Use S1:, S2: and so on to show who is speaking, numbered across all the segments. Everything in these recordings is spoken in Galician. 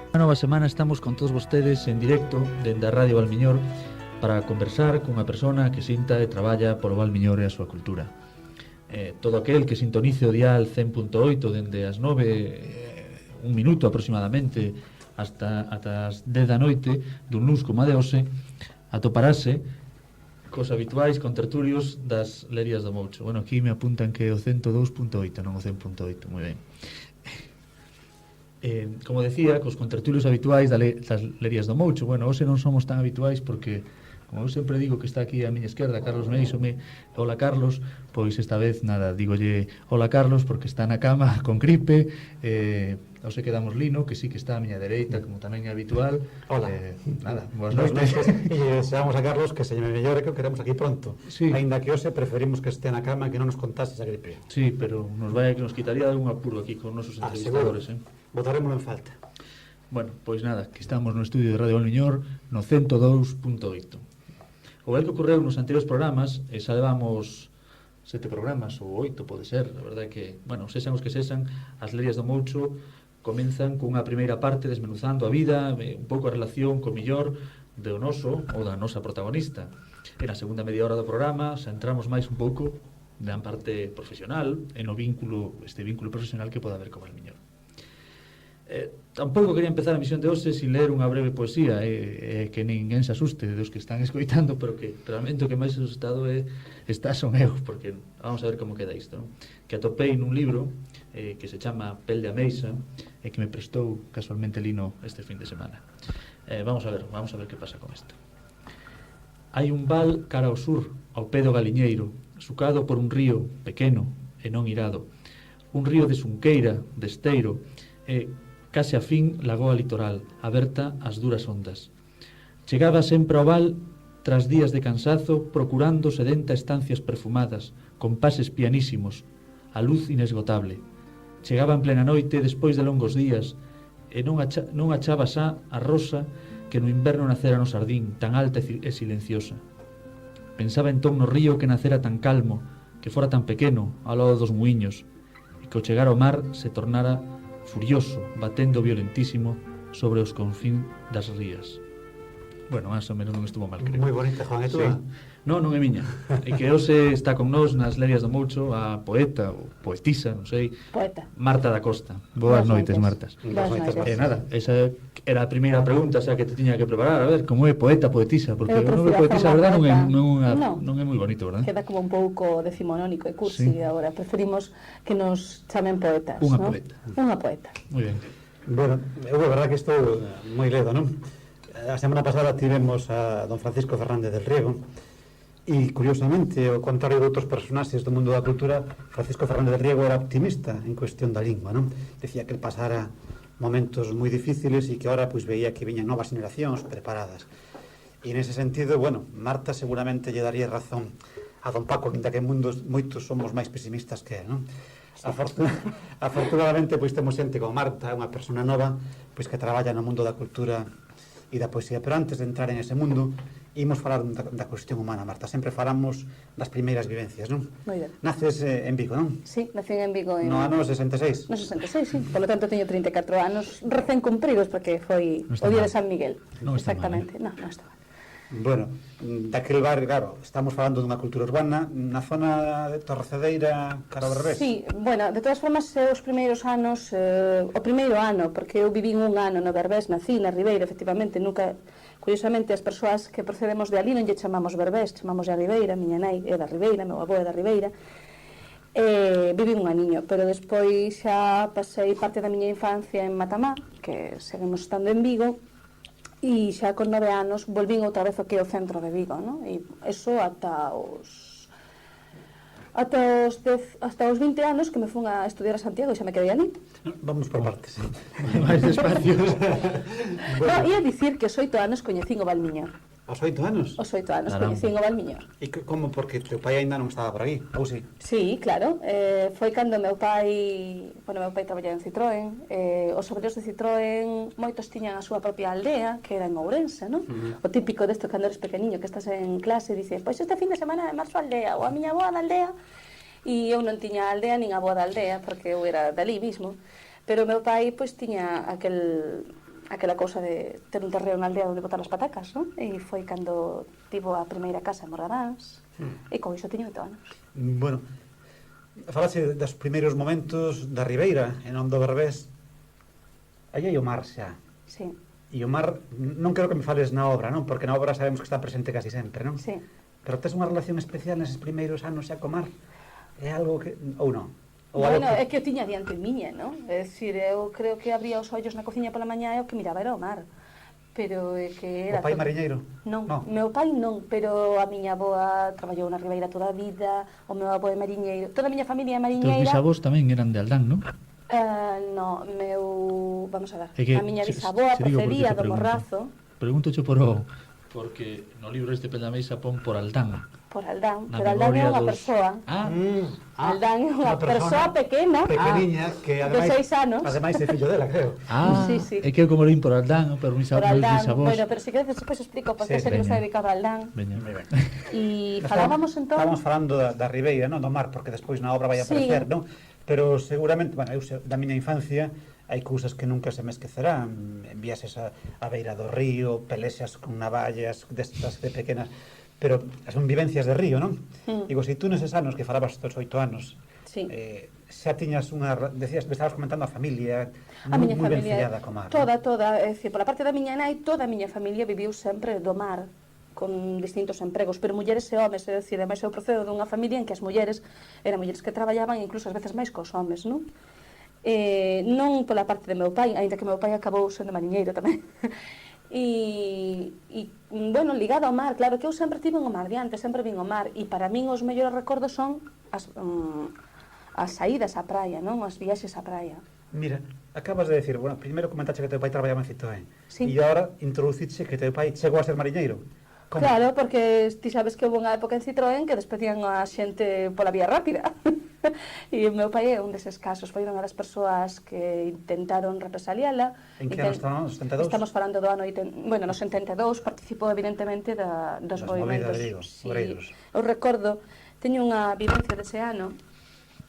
S1: A nova semana estamos con todos vostedes en directo dende a Radio Valmiñor para conversar cunha persona que sinta e traballa polo Valmiñor e a súa cultura. Todo aquel que sintonice o dial 100.8 dende as 9, un minuto aproximadamente, hasta as 10 da noite, dun luns como a de hoxe, atoparase cos habituais contertulios das Lerias do Moucho. Bueno, aquí me apuntan que é o 102.8, non o 100.8, moi ben. Como decía, cos contertulios habituais das Lerias do Moucho. Bueno, hoxe non somos tan habituais porque, como eu sempre digo que está aquí a miña esquerda, Carlos Meixome, hola Carlos, pois esta vez nada, digolle hola Carlos porque está na cama con gripe. Hoxe quedamos Lino, que sí que está a miña dereita, como tamén é habitual.
S2: Hola.
S1: Nada, boas noites.
S2: E deseamos a Carlos que se llame mellor e que o queremos aquí pronto.
S1: Sí.
S2: Ainda que hoxe preferimos que este na cama e que non nos contase esa gripe.
S1: Sí, pero nos quitaría algún apuro aquí con nosos entrevistadores,
S2: Votarémoslo en falta.
S1: Bueno, pois nada, que estamos no estudio de Radio Valmiñor no 102.8. O que ocorreu nos anteriores programas, xa levamos 7 programas ou 8, pode ser. A verdade é que, bueno, sexan os que sexan, as Lerias do Moucho comenzan cunha primeira parte desmenuzando a vida, un pouco a relación co millor do noso ou da nosa protagonista. E na segunda media hora do programa xa entramos máis un pouco na parte profesional e no vínculo profesional que pode haber co Valmiñor. Tampouco quería empezar a misión de hoxe sin ler unha breve poesía, que ninguén se asuste dos que están escoitando, pero que realmente o que máis asustado son eu, porque vamos a ver como queda isto, non? Que atopei nun libro que se chama Pel de Ameixa e que me prestou casualmente Lino este fin de semana. Vamos a ver que pasa con isto. Hai un val cara ao sur, ao pé do Galiñeiro, sucado por un río pequeno e non irado, un río de sunqueira, de esteiro, case a fin lagoa litoral, aberta ás duras ondas. Chegaba sempre ao val tras días de cansazo, procurando sedenta estancias perfumadas, con pases pianísimos, a luz inesgotable. Chegaba en plena noite, despois de longos días, e non achaba xa a rosa que no inverno nacera no sardín, tan alta e silenciosa. Pensaba entón no río que nacera tan calmo, que fora tan pequeno, ao lado dos muiños, e que ao chegar ao mar se tornara furioso, batendo violentísimo sobre os confín das rías. Bueno, máis ou menos non estuvo mal, creo.
S2: Moi bonita, Juan, é túa?
S1: Sí. Non é miña. E que hoxe está con nós nas Lerias do Moucho a poeta, ou poetisa, non sei,
S3: Poeta
S1: Marta da Costa. Boas noites, Marta.
S3: Boas noites.
S1: Nada, esa era a primeira pregunta xa que te tiña que preparar. A ver, como é poeta, poetisa? Porque o nome poetisa, a verdade, non é moi bonito, verdade?
S3: Queda como un pouco decimonónico e cursi. Agora preferimos que nos chamen poetas.
S1: Unha
S3: ¿no?
S1: poeta.
S3: Unha poeta.
S1: Moi ben.
S2: Bueno, eu é verdade que estou moi ledo, non? A semana pasada tivemos a don Francisco Fernández del Riego e, curiosamente, ao contrario de outros personaxes do mundo da cultura, Francisco Fernández del Riego era optimista en cuestión da lingua, non? Decía que ele pasara momentos moi difíciles e que ahora pois veía que viñan novas generacións preparadas. E nese sentido, bueno, Marta seguramente lle daría razón a don Paco, ainda que en mundos moitos somos máis pesimistas que ele, non? Afortunadamente, pois temos xente como Marta, unha persona nova, pois que traballa no mundo da cultura e da poesía, pero antes de entrar en ese mundo imos falar da cuestión humana, Marta. Sempre falamos das primeiras vivencias, non?
S3: Moi ben.
S2: Naces en Vigo, non?
S3: Sí, nací en Vigo
S2: no ano 66.
S3: No 66, sí. Por lo tanto, teño 34 anos recén cumpridos, porque foi o día de San Miguel.
S1: Non está
S3: exactamente.
S1: mal,
S3: Non está mal.
S2: Bueno, daquel barrio, claro, estamos falando dunha cultura urbana na zona de Torrecedeira, cara ao Berbés.
S3: Sí, bueno, de todas formas, os primeiros anos, o primeiro ano, porque eu vivín un ano no Berbés, nací na Ribeira, efectivamente, nunca, curiosamente, as persoas que procedemos de ali non lle chamamos Berbés, chamamos a Ribeira, miña nai é da Ribeira, meu avó é da Ribeira, vivín un aniño, pero despois xa pasei parte da miña infancia en Matamá, que seguimos estando en Vigo, e xa con 9 anos volvín outra vez ao que é o centro de Vigo, non? E eso ata os 20 anos que me fun a estudiar a Santiago e xa me quedei ali.
S2: Vamos por partes.
S1: máis despacios.
S3: Bueno. Ia dicir que os 8 anos coñecín o Valmiñor.
S2: Aos 8 anos?
S3: Os 8 anos coñecín o Valmiñor.
S2: E como, porque teu pai ainda non estaba por aí, ou si?
S3: Sí, claro. Foi cando meu pai traballaba en Citroën. Os obreiros de Citroën, moitos tiñan a súa propia aldea, que era en Ourense, non? O típico desto cando eres pequeniño, que estás en clase e dices, pois este fin de semana é marzo a aldea, ou a miña avoa da aldea. E eu non tiña aldea, nin a avoa da aldea, porque eu era dali mismo. Pero meu pai, pois, tiña aquela cousa de ter un terreo na aldea onde botar as patacas, non? E foi cando tivo a primeira casa en Morgadáns, e con iso teño 8 anos.
S2: Bueno, falase dos primeiros momentos da Ribeira, en Ondo Berbés. Aí hai o mar xa.
S3: Sí,
S2: E o mar, non quero que me fales na obra, non? Porque na obra sabemos que está presente casi sempre, non?
S3: sí.
S2: Pero tes unha relación especial neses primeiros anos xa co mar? É algo que... ou non? Ou
S3: Bueno,
S2: algo
S3: é que o tiña diante miña, non? É dicir, eu creo que abría os ollos na cociña pola mañá e o que miraba era o mar. Pero é que era...
S2: O pai mariñeiro?
S3: Non,
S2: No.
S3: meu pai non, pero a miña avoa traballou na Ribeira toda a vida, o meu avó é mariñeiro, toda a miña familia é
S1: Teus
S3: mariñeira.
S1: bisavós tamén eran de Aldán, non?
S3: No, meu... Vamos a ver,
S1: É que
S3: a miña
S1: se
S3: bisaboa
S1: digo porque
S3: procedía
S1: te
S3: do
S1: pregunto.
S3: Morrazo,
S1: Pregúntocho por o... Porque no libro este Peñameixa pon por Aldán.
S3: por Aldán,
S1: Na
S3: pero Aldán é
S1: memoria
S3: unha
S1: dos-
S3: persoa. Aldán é unha persoa pequena,
S2: pequeniña, que
S3: de
S2: ademais,
S3: 6 anos.
S2: ademais é fillo dela, creo.
S1: Sí,
S3: Sí, sí.
S1: É que eu como lín por Aldán, pero mis
S3: por Aldán.
S1: bisavós...
S3: Bueno, pero se queres despois explico por que
S2: Sí,
S3: se que está
S1: veña.
S3: dedicado a Aldán.
S1: Veña.
S3: E falábamos entón...
S2: Estábamos falando da Ribeira, non do mar, porque despois na obra vai
S3: Sí.
S2: aparecer, non? Pero seguramente, bueno, eu da miña infancia hai cousas que nunca se me esquecerán, viaxes a beira do río, pelexas con navallas destas de pequenas, pero son vivencias de río, non? Digo, se tú neses anos que falabas dos 8 anos,
S3: Sí.
S2: xa tiñas unha, decías, me estabas comentando a familia,
S3: A miña
S2: moi ben
S3: familia,
S2: fillada co mar.
S3: toda, é dicir, pola parte da miña nai, toda a miña familia viviu sempre do mar, con distintos empregos, pero mulleres e homes, é dicir, ademais eu procedo dunha familia en que as mulleres eran mulleres que traballaban incluso ás veces máis cos homes, non? Non pola parte de meu pai, aínda que meu pai acabou sendo mariñeiro tamén. Bueno, ligado ao mar, claro que eu sempre tive o mar diante, sempre vin o mar, e para min os mellores recordos son as saídas á praia, non? As viaxes á praia.
S2: Mira, acabas de decir, bueno, primeiro comentaste que teu pai traballaba en Citroën.
S3: Sí.
S2: E agora introduciche que teu pai chegou a ser mariñeiro. Como?
S3: Claro, porque ti sabes que houve unha época en Citroën que despedían a xente pola vía rápida. E o meu pai é un deses casos, foi unha das persoas que intentaron represaliala.
S2: En que ano estamos? 72?
S3: Estamos falando do ano bueno, no 72, participou evidentemente dos
S2: Das
S3: movimentos.
S2: movidas, digo, obreiros.
S3: Eu recordo, teño unha vivencia dese ano.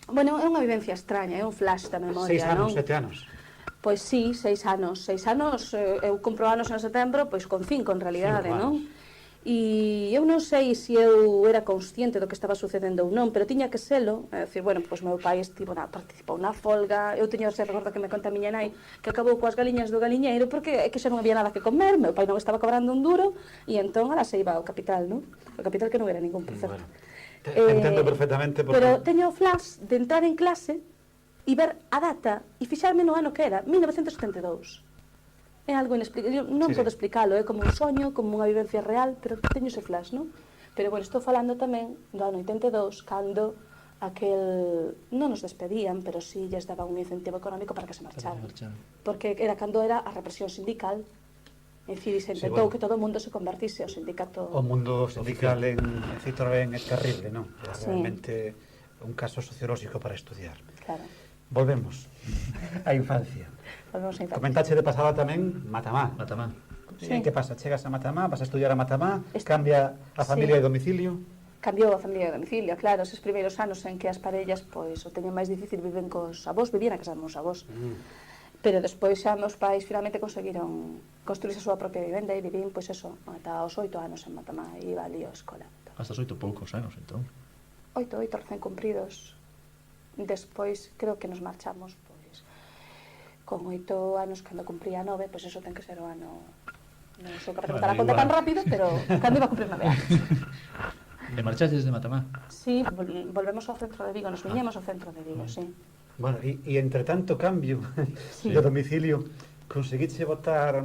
S3: Bueno, é unha vivencia extraña, é un flash da memoria,
S2: 6 anos,
S3: non?
S2: 7 anos.
S3: Pois sí, 6 anos. 6 anos, eu compro anos en setembro, pois con 5 en realidade,
S2: 5
S3: non?
S2: anos.
S3: E eu non sei se eu era consciente do que estaba sucedendo ou non, pero tiña que selo, é dicir, bueno, pois meu pai participou na folga, eu teño ese recordo que me conta a miña nai, que acabou coas galiñas do galiñeiro, porque é que xa non había nada que comer, meu pai non estaba cobrando un duro, e entón ala se iba ao capital, non? O capital que non era ningún, por certo.
S2: Bueno, entendo perfectamente porque...
S3: Pero teño o flash de entrar en clase e ver a data e fixarme no ano que era, 1972. É algo inexplicable, non
S2: Sí,
S3: podo
S2: sí.
S3: explicalo, é como un soño, como unha vivencia real, pero teño ese flash, non? Pero bueno, estou falando tamén do ano 82, cando non nos despedían, pero sí lles daba un incentivo económico para que se marcharan. Porque era cando era a represión sindical, é dicir, se
S2: Sí,
S3: intentou
S2: bueno.
S3: que todo o mundo se convertise ao sindicato.
S2: O mundo sindical en Citroën é terrible, non? É
S3: Sí.
S2: realmente un caso sociolóxico para estudiar.
S3: Claro,
S2: Volvemos á infancia.
S3: volvemos a infancia.
S2: Comentache de pasada tamén Matamá.
S1: Matamá.
S3: Sí.
S2: Que pasa? Chegas a Matamá, vas a estudiar a Matamá,
S3: Est-
S2: cambia a familia
S3: Sí.
S2: de domicilio.
S3: Cambiou a familia de domicilio, claro, esos primeiros anos en que as parellas pois o teñen máis difícil, viven cos avós, vivían a casa dos meus avós. Pero despois xa meus pais finalmente conseguiron construirse a súa propia vivenda e vivín, pois eso, ata os 8 anos en Matamá, e iba ali á escola.
S1: Hasta os 8 poucos anos, entón.
S3: 8 recén cumpridos. Despois creo que nos marchamos, pois, con 8 anos, cando cumpría 9, pois eso ten que ser o ano... Non sou capaz de contar a
S1: Bueno,
S3: conta tan
S1: igual.
S3: rápido, pero cando iba a cumprir 9 anos.
S1: E marchaches de Matamá?
S3: Sí, volvemos ao centro de Vigo, nos viñemos ao centro de Vigo, sí.
S2: Bueno, e entre tanto cambio
S3: Sí.
S2: de domicilio, conseguitse botar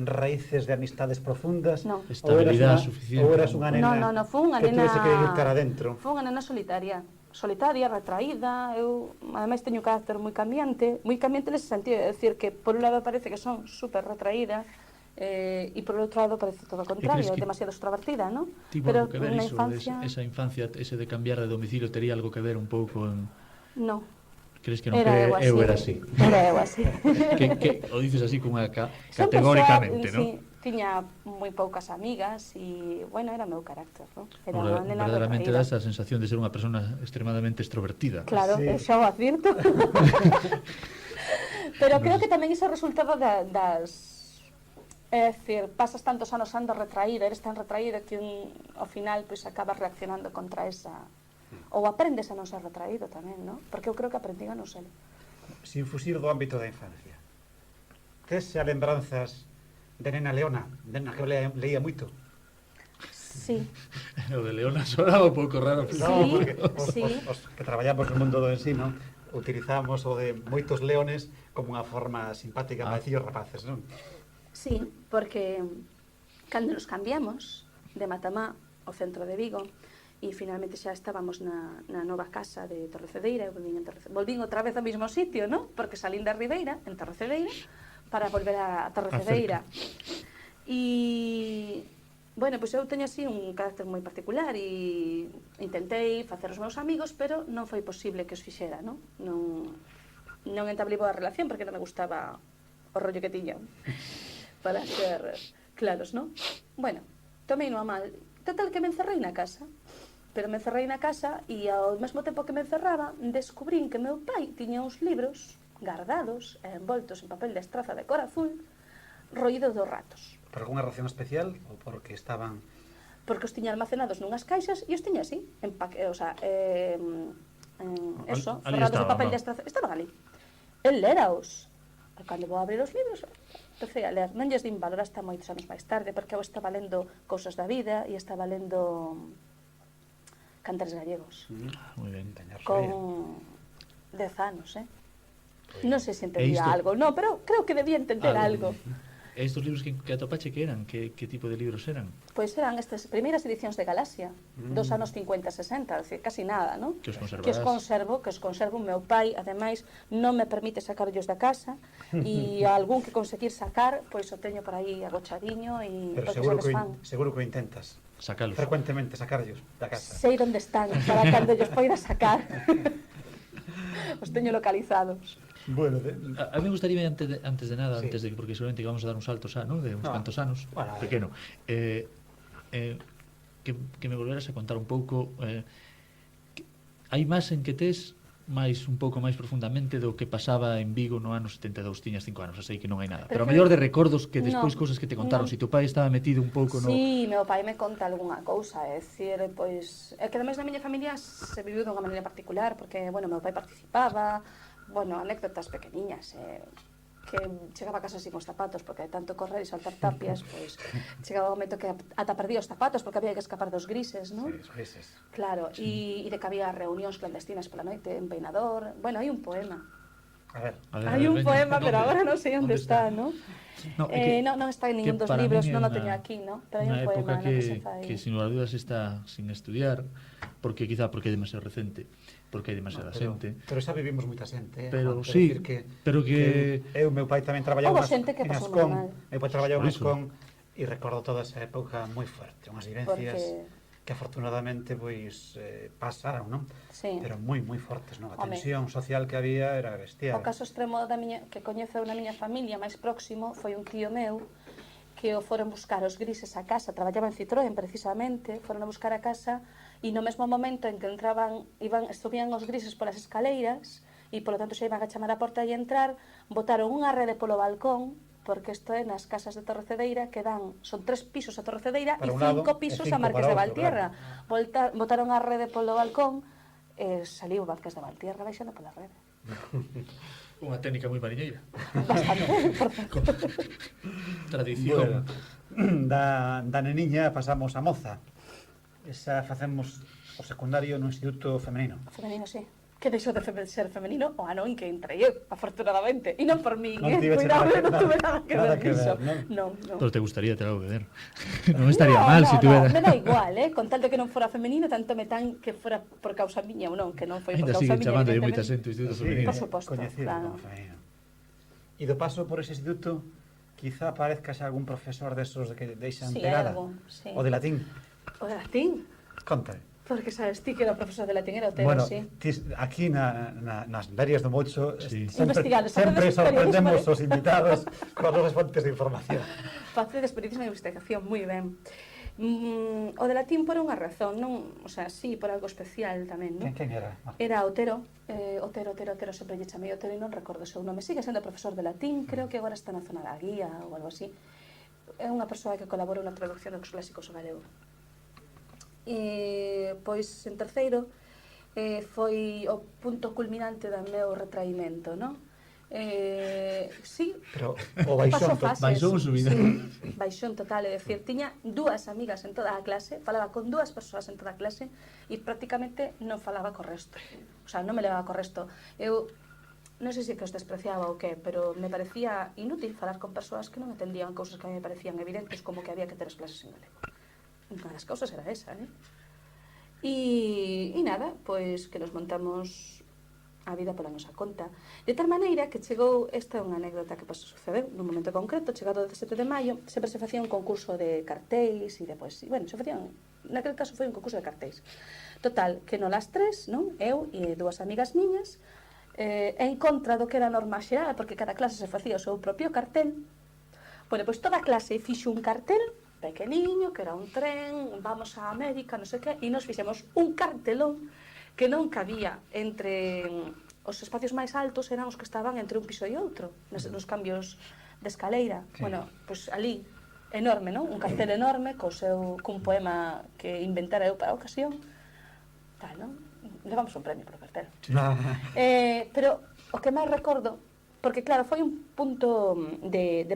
S2: raíces de amistades profundas?
S3: No.
S1: Estabilidade suficiente.
S2: Ou eras unha nena
S3: No, foi unha
S2: que
S3: nena...
S2: tivese que ir cara adentro?
S3: Foi unha nena solitaria, retraída, eu ademais teño un carácter moi cambiante nese sentido, é dicir que por un lado parece que son super retraída, e por outro lado parece todo o contrario,
S1: crees que
S3: demasiado extrovertida, non?
S1: Tivo
S3: Pero
S1: algo que ver
S3: na
S1: iso,
S3: infancia,
S1: esa infancia, ese de cambiar de domicilio, tería algo que ver un pouco en...
S3: no.
S1: Crees que non?
S3: Era
S1: Que eu era así.
S3: Era eu así.
S1: que o dices así cunha
S3: Son
S1: categóricamente,
S3: persoa,
S1: non?
S3: sí, tiña moi poucas amigas e, bueno, era o meu carácter, non? Era
S1: Ahora,
S3: unha nena
S1: verdadeiramente
S3: retraída.
S1: das a sensación de ser unha persona extremadamente extrovertida.
S3: Claro,
S2: Sí.
S3: eu xa o advirto. Pero creo que tamén iso resultaba das É dicir, pasas tantos anos sendo retraído, eres tan retraído que ao final pois acabas reaccionando contra esa... Ou aprendes a non ser retraído tamén, non? Porque eu creo que aprendí a non ser.
S2: Sin fusir do ámbito da infancia. Tes xa lembranzas de nena Leona, nena que leía moito?
S3: Sí.
S1: O de Leona sonaba un pouco raro.
S3: Sí,
S2: No, porque
S3: sí.
S2: os que traballamos no mundo do ensino utilizamos o de moitos leones como unha forma simpática para dicir os rapaces, non?
S3: Sí, porque cando nos cambiamos de Matamá ao centro de Vigo e finalmente xa estábamos na nova casa de Torrecedeira, volvín outra vez ao mesmo sitio, non? Porque salín da Ribeira, en Torrecedeira, para volver a Torrecedeira. E, bueno, pois eu teño así un carácter moi particular e intentei facer os meus amigos, pero non foi posible que os fixera, non? Non entablei boa relación porque non me gustaba o rollo que tiñan, para ser claros, non? Bueno, tomei no a mal. Total que me encerrei na casa, pero me encerrei na casa e ao mesmo tempo que me encerraba descubrín que meu pai tiña uns libros guardados e envoltos en papel de estraza de cor azul roídos dos ratos.
S2: Por alguna razón especial ou porque estaban...
S3: Porque os tiña almacenados nunhas caixas e os tiña así, o sea, eso,
S1: Ali
S3: forrados de
S1: estaban,
S3: papel
S1: ¿no?
S3: de estraza. Estaban ali. El léraos. E cando vou abrir os libros, empecé a ler. Non lles din valor hasta moitos anos máis tarde, porque eu estaba lendo Cousas da vida e estaba lendo Cantares gallegos.
S1: Moi ben.
S3: Con 10 anos,
S2: Pois,
S3: non sei se entendía
S1: isto-
S3: algo, no, pero creo que debía entender algo.
S1: E estos libros que atopache que eran? Que tipo de libros eran?
S3: Pois eran estas primeiras edicións de Galaxia, dos anos 50-60, decir, casi nada, non?
S1: Que os
S3: Que
S1: conservarás?
S3: os conservo, o meu pai, ademais, non me permite sacarllos da casa, e algún que conseguir sacar, pois o teño por aí agochadiño, e
S2: Pero
S3: porque
S2: seguro
S3: sodes
S2: que,
S3: fan.
S2: seguro que o intentas
S1: Sacalos.
S2: frecuentemente sacarllos da casa.
S3: Sei onde están, para cando ellos poida sacar. Os teño localizados.
S2: Bueno,
S1: A mí me gustaría antes de nada,
S2: Sí.
S1: porque seguramente vamos a dar un salto xa, ¿no? De uns
S2: No.
S1: cantos anos,
S2: Bueno,
S1: pequeno. Que me volveras a contar un pouco hai máis en que tes máis un pouco máis profundamente do que pasaba en Vigo no ano 72, tiñas 5 anos, así que non hai nada. Pero a mellor de recordos que despois
S3: No,
S1: cousas que te contaron,
S3: no.
S1: se teu pai estaba metido un pouco no...
S3: Sí, meu pai me conta algunha cousa, é dicir, pois, é que ademais na miña familia se viviu dunha maneira particular, porque, bueno, meu pai participaba, bueno, anécdotas pequeniñas, que chegaba a casa sin os zapatos, porque de tanto correr e saltar tapias, pois, chegaba o momento que ata perdía os zapatos, porque había que escapar dos grises, non?
S2: Sí, os grises.
S3: Claro, e de que había reunións clandestinas pola noite en Peinador, bueno, hai un poema.
S2: A ver,
S3: Hai un
S1: veña,
S3: poema, pero
S1: onde?
S3: agora non sei onde está, non?
S1: No, é que-
S3: non está en ningún
S1: que
S3: dos
S1: para
S3: libros,
S1: min é
S3: non o
S1: unha-
S3: teño aquí, non? Pero hai un
S1: Unha época
S3: poema no que se fai.
S1: que sin lugar a dudas está sin estudiar, porque quizá porque é demasiado recente, porque hai demasiada xente.
S2: pero xa vivimos moita xente,
S1: Pero
S2: Juan,
S1: sí,
S2: decir que,
S1: pero que-
S2: eu, meu pai tamén traballaba
S3: Houbo xente que
S2: en
S3: pasou
S2: Ascón,
S3: moi mal.
S2: meu pai traballaba
S1: Por
S2: en
S1: iso.
S2: Ascón e recordo toda esa época moi fuerte, unhas vivencias
S3: Porque-
S2: que afortunadamente pois pasaron, non?
S3: Sí.
S2: Pero moi fortes, non? A
S3: Home.
S2: tensión social que había era bestial.
S3: O caso extremo da miña, que coñezo na miña familia máis próximo foi un tío meu que o foron buscar os grises a casa, traballaba en Citroën precisamente, foron a buscar a casa e no mesmo momento en que entraban, subían os grises polas escaleiras e polo tanto xa iban a chamar a porta e entrar, botaron unha rede polo balcón, porque isto é nas casas de Torrecedeira que dan, son 3 pisos a Torrecedeira e
S2: Para un lado
S3: 5 pisos
S2: e
S3: a
S2: 5
S3: Marques
S2: para
S3: de
S2: outro,
S3: Valtierra. Botaron a rede polo balcón e saliu Marques de Valtierra baixando pola rede.
S1: Unha técnica moi mariñeira.
S3: Bastante, por certo.
S1: Tradición.
S2: Bueno, da neniña pasamos a moza. Esa facemos o secundario no Instituto Femenino.
S3: Femenino, sí. Que deixou de ser femenino o ano en que entrei eu, afortunadamente. E non por min,
S2: Non tiveche
S3: cuidado,
S2: nada que-
S3: non tuve nada que
S2: nada
S3: ver
S2: que
S3: niso.
S2: ver,
S3: Non, non.
S1: Pero te gustaría ter algo que ver. Non estaría mal se tuvera.
S3: me da igual, con tal de que non fora femenino, tanto me tan que fora por causa miña ou non, que non foi por
S1: Ainda
S3: causa
S1: siguen
S3: miña.
S1: chamando de
S3: evidentemente.
S1: moita xente o Instituto
S2: Sí,
S1: Femenino.
S3: Por suposto,
S2: coñecido
S3: claro.
S2: como femenino. E do paso por ese instituto, quizá aparezca xa algún profesor desos de que deixan
S3: Sí,
S2: pegada.
S3: algo, sí.
S2: O de latín.
S3: O de latín,
S2: Conta.
S3: porque sabes ti que era o profesor de latín, era o Tero,
S2: Bueno,
S3: sí.
S2: aquí nas ferias do Mocho
S1: Sí.
S3: Investigando,
S2: sempre
S3: facedes
S2: sorprendemos
S3: periodismo,
S2: os invitados coas novas fontes de información.
S3: Facedes periodismo de investigación, moi ben. O de latín por unha razón, non, o sea, sí, por algo especial tamén, non?
S2: Quen era?
S3: Era Otero, Otero, sempre lle chamei Otero e non recordo o seu nome. Sigue sendo profesor de latín, creo que agora está na zona da Guía ou algo así. é unha persoa que colaborou na traducción dos clásicos ao galego. E, pois, en terceiro, foi o punto culminante do meu retraimento, non? Sí,
S2: Pero o baixón,
S3: pasou fases.
S1: baixón ou subida?
S3: Sí, baixón total, é dicir, tiña dúas amigas en toda a clase, falaba con dúas persoas en toda a clase e prácticamente non falaba co resto. O sea, non me levaba co resto. Eu non sei se que os despreciaba ou que, pero me parecía inútil falar con persoas que non entendían cousas que a mí me parecían evidentes, como que había que ter as clases en galego. Unha das causas era esa, E nada, pois que nos montamos a vida pola nosa conta. De tal maneira que chegou, esta é unha anécdota que sucedeu nun momento concreto, chegado o 17 de maio, sempre se facía un concurso de cartéis e de poesía. Bueno, se facían, naquele caso foi un concurso de cartéis. Total, que no las tres, non? Eu e dúas amigas miñas, en contra do que era a norma xeral, porque cada clase se facía o seu propio cartel. Bueno, pois toda a clase fixo un cartel pequeniño, que era un tren, vamos a América, non sei que, e nos fixemos un cartelón que non cabía entre os espacios máis altos, eran os que estaban entre un piso e outro, nos cambios de escaleira.
S2: Sí.
S3: Bueno, pois ali, enorme, non? Un cartel enorme cun poema que inventara eu para a ocasión. Tal, non? Levamos un premio por o cartel. Pero o que máis recordo, porque claro, foi un punto de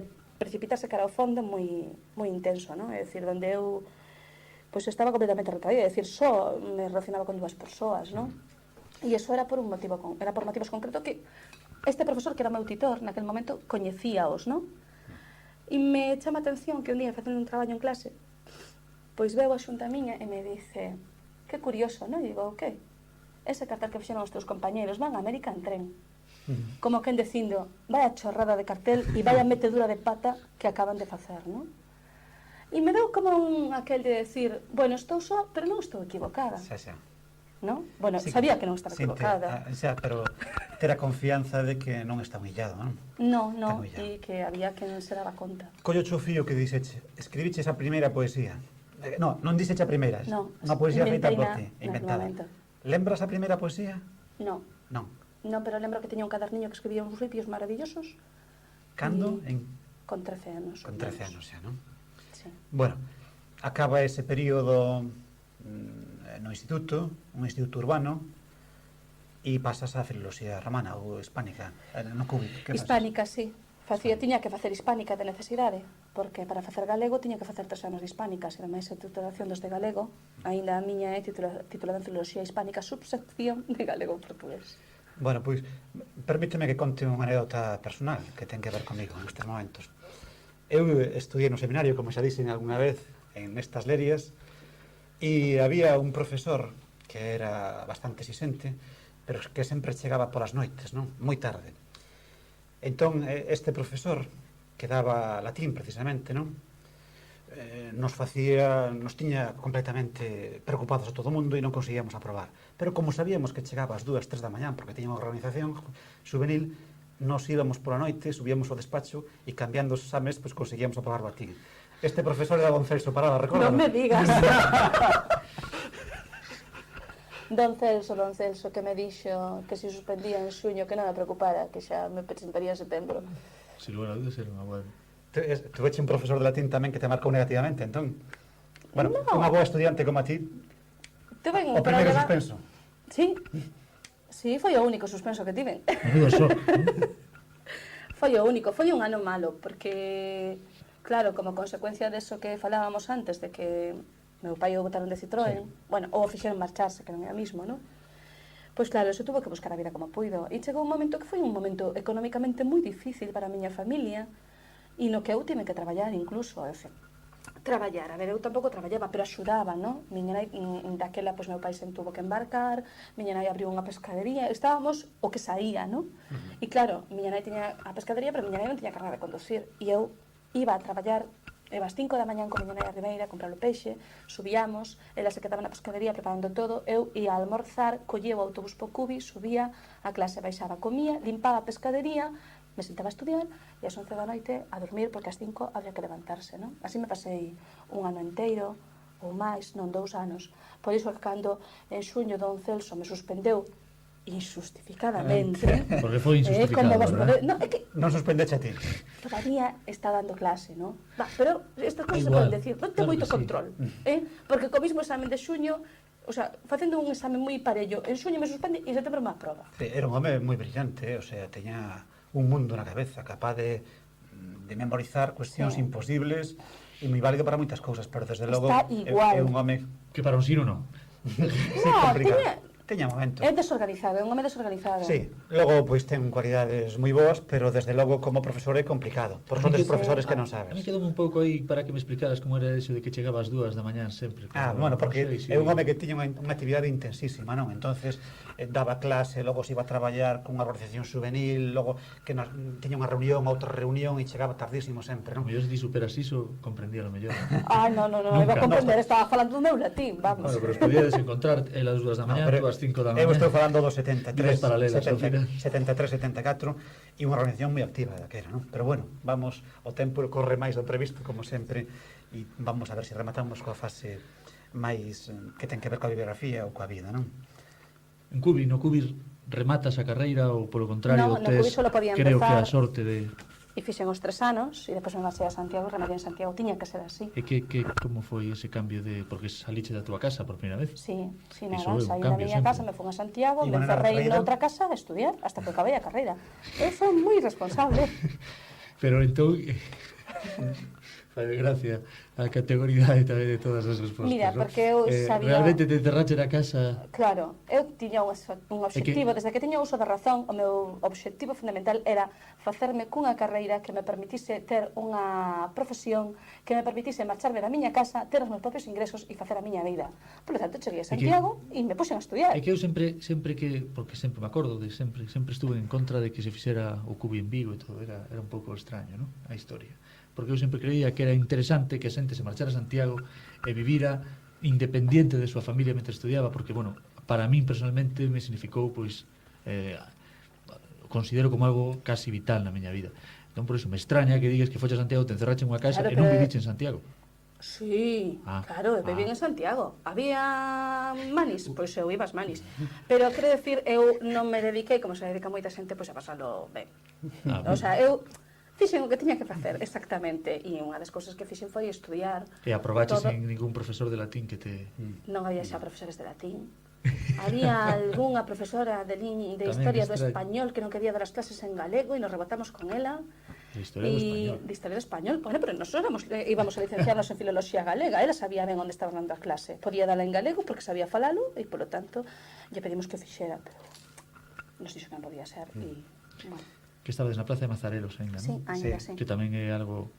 S3: precipitarse cara ao fondo moi intenso, non? É dicir, onde eu pois estaba completamente retraída, é dicir, só me relacionaba con dúas persoas, non? E iso era por motivos concretos que este profesor, que era meu titor naquel momento, coñecíaos, non? E me chama a atención que un día facendo un traballo en clase, pois veo a xunta miña e me dice, que curioso, non? E digo, o que? Ese cartel que fixeron os teus compañeros van a América en tren. Como quen dicindo, vaya chorrada de cartel e vaya metedura de pata que acaban de facer, non? E me deu como aquel de decir, bueno, estou só, pero non estou equivocada.
S2: Xa.
S3: Non? Bueno,
S2: Sí,
S3: sabía que non estaba equivocada.
S2: Xa, pero ter a confianza de que non está humillado, non?
S3: Non, e que había quen se daba conta.
S2: Collo o fío que dixeche, escribiches a primeira poesía. Non dixeche a primeira, unha poesía feita por ti, inventada. Lembras a primeira poesía?
S3: Non. Non, pero lembro que tiña un caderniño que escribía uns ripios maravillosos.
S2: Cando?
S3: Con 13 anos.
S2: Con 13 anos xa, non?
S3: Sí.
S2: Bueno, acaba ese período no instituto, un instituto urbano, e pasas a filoloxía romana ou hispánica, no cúbico.
S3: Hispánica, sí. Tiña que facer hispánica de necesidade, porque para facer galego tiña que facer 3 anos de hispánica, se era máis a titulación dos de galego, aínda a miña é titulada en filoloxía hispánica, subsección de galego portugués.
S2: Bueno, pois, permíteme que conte unha anécdota personal que ten que ver comigo nestes momentos. Eu estudiei no seminario, como xa dixen alguna vez, en estas lerias, e había un profesor que era bastante exixente, pero que sempre chegaba polas noites, non? Moi tarde. Entón, este profesor, que daba latín precisamente, non? Nos tiña completamente preocupados a todo o mundo e non conseguíamos aprobar. Pero como sabíamos que chegaba ás 2, 3 da mañán, porque tiñamos organización juvenil, nos íbamos pola noite, subíamos ao despacho e cambiando os exames, pois conseguíamos aprobar o latín. Este profesor era don Celso Parada, recorda?
S3: Non me digas. Don Celso, que me dixo que se suspendía en xuño, que non me preocupara, que xa me presentaría en setembro.
S1: Si lugar a dudas era unha boa.
S2: Tuveche un profesor de latín tamén que te marcou negativamente, entón? Bueno,
S3: No.
S2: unha boa estudiante como a ti,
S3: Tuve
S2: o primeiro suspenso.
S3: Sí, foi o único suspenso que tiven.
S1: Menudo só.
S3: Foi o único, foi un ano malo, porque, claro, como consecuencia deso que falábamos antes, de que meu pai o botaron de Citroën, bueno, ou o fixeron marcharse, que non é o mismo, non? Pois claro, eso tuvo que buscar a vida como puido. E chegou un momento que foi un momento económicamente moi difícil para a miña familia, e no que eu tive que traballar incluso, traballar, a ver, eu tampouco traballaba, pero axudaba, non? Miña nai, daquela, pois meu pai se tuvo que embarcar, miña nai abriu unha pescadería, estábamos o que saía, non? E claro, miña nai tiña a pescadería, pero miña nai non tiña carne de conducir, e eu iba a traballar, ás 5 da mañán con miña nai a Ribeira a comprar o peixe, subíamos, ela se quedaba na pescadería preparando todo, eu ia a almorzar, collía o autobús po Cubi, subía, a clase baixaba, comía, limpaba a pescadería, me sentaba a estudiar e ás 11 da noite a dormir porque ás 5 había que levantarse, non? Así me pasei un ano inteiro ou máis, non 2 anos. Por iso que cando en xuño don Celso me suspendeu injustificadamente.
S1: Porque foi injustificado,
S3: como vos
S1: verdad?
S3: pode... No, é que
S2: Non suspendeche a ti.
S3: todavía está dando clase, ¿no? Va, pero estas cosas se
S1: Igual,
S3: poden decir, non ten
S1: claro
S3: moito
S1: que sí.
S3: control, porque co mismo examen de xuño, o sea, facendo un examen moi parello, en xuño me suspende e en setembro me aproba.
S2: Era un home moi brillante, o sea, teña un mundo na cabeza, capaz de memorizar cuestións
S3: Sí.
S2: imposibles e moi válido para moitas cousas, pero desde logo
S3: Está igual.
S2: é un home
S1: Que para un sino non.
S2: complicado. Teña momentos.
S3: É desorganizado, é un home desorganizado.
S2: Sí, logo pois ten cualidades moi boas, pero desde logo como profesor é complicado. Por
S1: A mí
S2: son
S1: que-
S2: profesores que non
S1: A mí
S2: sabes.
S1: quedoume un pouco aí para que me explicaras como era eso de que chegaba ás 2 da mañán sempre.
S2: Bueno, porque
S1: Non sei,
S2: é un home que tiña unha actividade intensísima, non? Entonces, daba clase, logo se iba a traballar cunha organización juvenil, logo que tiña unha reunión, outra reunión e chegaba tardísimo sempre,
S1: O
S2: non?
S1: mellor se ti superas iso, comprendía lo mellor.
S3: Ah, no, iba a
S1: Nunca.
S3: comprender, estaba falando do meu latín, vamos.
S1: Bueno, pero os podíades encontrar elas 2 da mañán, tú ás 5 da
S2: Eu
S1: mañán.
S2: estou falando do 73,
S1: Vidas paralelas, ao final.
S2: 74 e unha organización moi activa daquera, non? Pero bueno, vamos, o tempo corre máis do previsto, como sempre, e vamos a ver se rematamos coa fase máis que ten que ver coa bibliografía ou coa vida, non?
S1: En Cubi, no Cubi rematas a carreira ou polo
S3: No,
S1: contrario
S3: no Cubi solo podía
S1: creo que
S3: empezar-
S1: a sorte de
S3: E fixen os 3 anos, e depois me marchei a Santiago, rematei en Santiago, tiña que ser así.
S1: e como foi ese cambio de porque saliche da túa casa por primeira vez?
S3: Sí,
S1: Iso
S3: nada,
S1: é un
S3: saí da
S1: cambio
S3: miña
S1: sempre.
S3: casa, me fun a Santiago,
S2: E
S3: me
S2: bueno, na
S3: encerrei
S2: carreira?
S3: noutra casa a estudiar, hasta que acabei a carreira. Eu son moi responsable.
S1: Pero entón fai gracia a categoridade tamén de todas as respostas.
S3: Mira,
S1: ¿no?
S3: porque eu sabía-
S1: Realmente te encerrache na casa.
S3: Claro, eu tiña un obxectivo, desde que tiña uso da razón, o meu obxectivo fundamental era facerme cunha carreira que me permitise ter unha profesión, que me permitise marcharme da miña casa, ter os meus propios ingresos e facer a miña vida. Por lo tanto, cheguei a Santiago e me puxen a estudiar.
S1: É que eu sempre que, porque sempre me acordo de sempre estuve en contra de que se fixera o Cubi en Vigo e todo, era un pouco extraño, ¿no? A historia. Porque eu sempre creía que era interesante que a xente se marchara a Santiago e vivira independiente de súa familia mentre estudiaba, porque, bueno, para min personalmente me significou, pois, considero como algo casi vital na miña vida. Entón, por eso, me extraña que digas que foches a Santiago, te encerrache en unha casa
S3: Claro,
S1: e non
S3: pero-
S1: viviche en Santiago.
S3: Sí, claro, eu vivín en
S1: Ah.
S3: Santiago. Había manis, pois eu iba ás manis. Pero quero decir, eu non me dediquei, como se dedica moita xente, pois a pasalo ben. O sea, eu fixen o que tiña que facer, exactamente. E unha das cousas que fixen foi estudiar.
S1: E aprobaches
S3: todo.
S1: sin ningún profesor de latín que te...
S3: Non había xa profesores de latín. Había algunha profesora de
S1: Tamén
S3: historia do
S1: extraño.
S3: español que non quería dar as clases en galego e nos rebotamos con ela.
S1: De historia do español.
S3: De historia do español. Bueno, pero nosotros íbamos a licenciarnos en filoloxía galega. Ela sabía ben onde estaba dando a clase. Podía dala en galego porque sabía falalo e, polo tanto, lle pedimos que o fixera, pero nos dixo que non podía ser. E, bueno,
S1: Que estabas na Plaza de Mazarelos ainda,
S3: sí,
S1: non?
S3: ainda sí.
S1: Que tamén é algo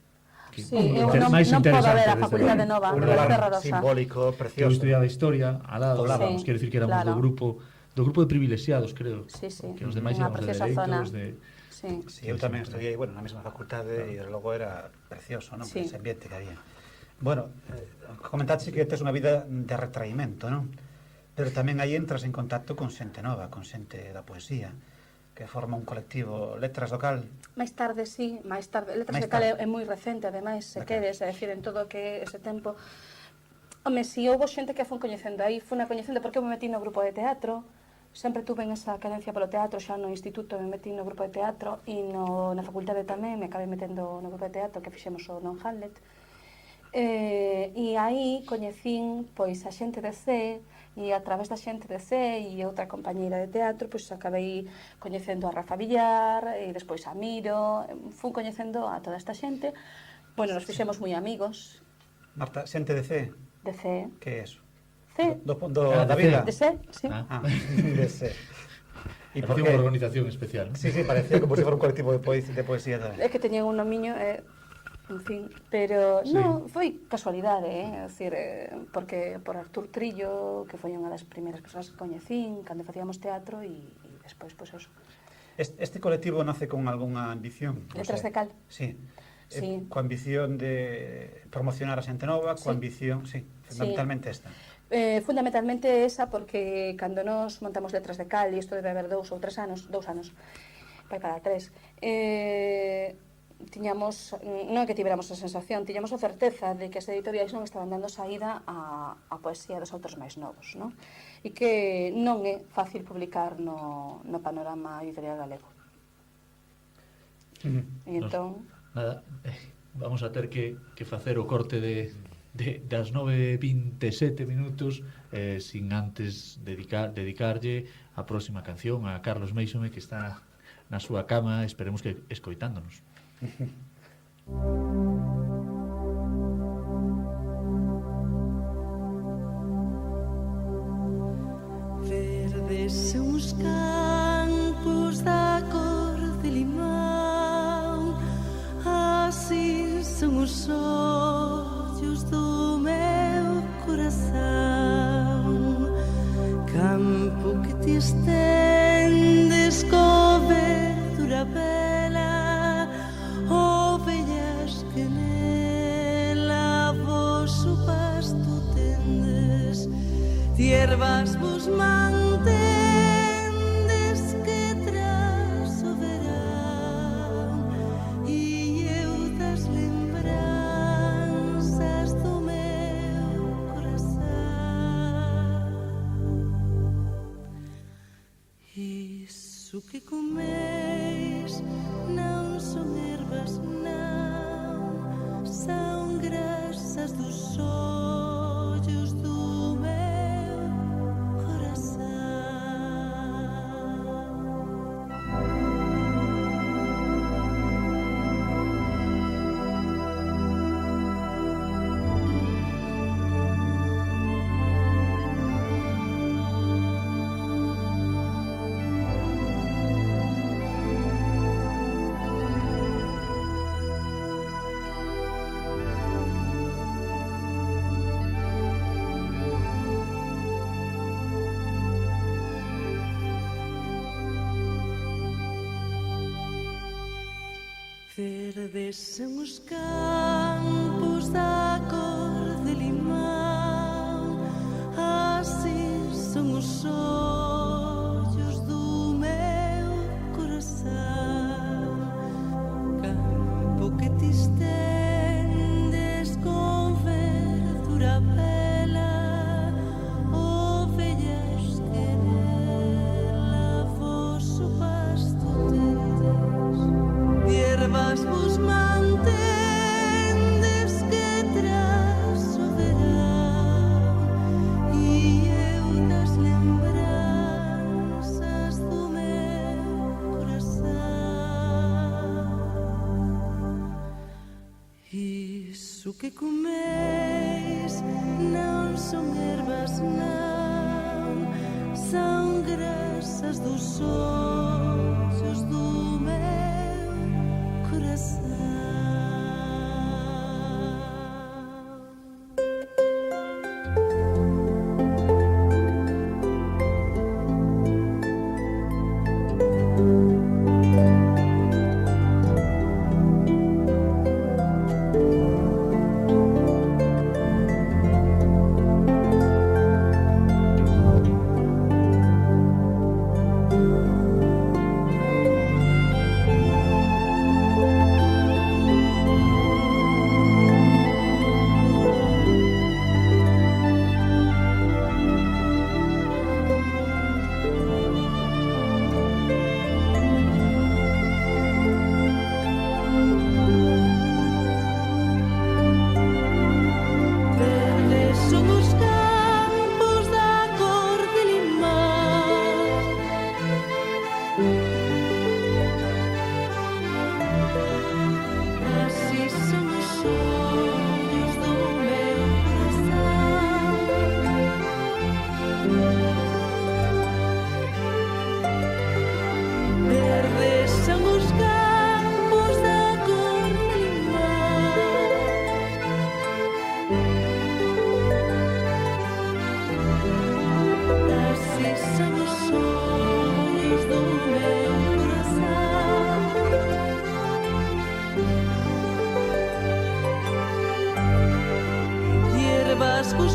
S1: que
S3: Sí, eu non
S1: máis
S3: podo
S1: interesante
S3: ver a
S1: desde
S3: Facultade
S1: logo.
S3: Nova,
S2: Un
S3: me parece
S2: lugar
S3: horrorosa.
S2: simbólico,
S1: Que eu
S2: precioso.
S1: estudiaba historia al lado,
S2: Ao lado.
S1: vamos, quero decir que éramos
S3: claro.
S1: do grupo de privilexiados, creo.
S3: Sí, sí.
S1: Que os demais
S3: Unha
S1: éramos de
S3: preciosa
S1: dereitos,
S3: zona.
S1: de...
S3: Sí.
S2: Sí, eu tamén estudiei, bueno, na mesma facultade e logo era precioso, non?
S3: Sí.
S2: Ese ambiente que había. Bueno, comentaste que tes unha vida de retraimento, non? Pero tamén aí entras en contacto con xente nova, con xente da poesía, que forma un colectivo Letras Local.
S3: Máis tarde, sí, máis tarde. Letras
S2: Máis
S3: de Cal
S2: tarde.
S3: é moi recente, ademais, se
S2: Daquela.
S3: queres, é dicir, en todo o que ese tempo. Home, si houve xente que a fun coñecendo aí, fun a coñecendo porque eu me metí no grupo de teatro, sempre tuve en esa cadencia polo teatro, xa no instituto me metí no grupo de teatro e na facultade tamén me acabei metendo no grupo de teatro que fixemos o Non Hamlet. E aí coñecín pois a xente de C e a través da xente de C e outra compañeira de teatro pois acabei coñecendo a Rafa Villar e despois a Miro, fun coñecendo a toda esta xente. Bueno, nos fixemos moi amigos
S2: Marta, xente de C,
S3: de C.
S2: que é eso?
S3: C?
S2: Da
S1: de
S2: vida?
S3: De C, sí.
S1: Ah.
S2: De C. E por
S1: Parecía
S2: qué?
S1: unha organización especial, ¿no?
S2: Sí, sí, parecía como se fora un colectivo de poesía tamén.
S3: É que teñen un nomiño, en fin, pero
S1: Sí.
S3: non, foi casualidade, é dicir, porque por Artur Trillo, que foi unha das primeiras persoas que coñecín cando facíamos teatro e despois, pois, eso.
S2: Este colectivo nace con algunha ambición?
S3: Letras de Cal?
S2: Sí.
S3: Sí.
S2: Coa ambición de promocionar a xente nova, coa
S3: Sí.
S2: ambición, sí, fundamentalmente esta.
S3: Fundamentalmente esa, porque cando nos montamos Letras de Cal, e isto debe haber 2 ou 3 anos, 2 anos, vai para 3, tiñamos, non é que tiveramos a sensación, tiñamos a certeza de que as editoriais non estaban dando saída a poesía dos autores máis novos, non? E que non é fácil publicar no panorama editorial galego. E entón...
S1: Nada, vamos a ter que facer o corte das 9:27 minutos sin antes dedicarlle a próxima canción a Carlos Meixome, que está na súa cama, esperemos que escoitándonos.
S4: Verdes son os campos da cor de limón, así son os ollos do meu corazón. Campo que te estendes cobertura bela, ovellas que nela vosso pasto tendes, hierbas vos mantendes que tras o verán, e eu das lembranzas do meu corazón. Iso que comeis non son ervas, non, son grasas dos ollos do meu corazón. Verdes son os campos da cor de limón, así son os ollos do meu corazón. Campo que te estendes con verdura bela, ovellas que nela vosso pasto tendes, hierbas vos mantendes que tras o verán, e eu das lembranzas do meu corazón. Iso que comeis non son ervas, non, son grasas dos ollos do meu corazón. Verdes son os campos da cor de limón, así son os ollos do meu corazón. Verdes son os campos da cor de limón, así son os ollos do meu corazón. Hierbas vos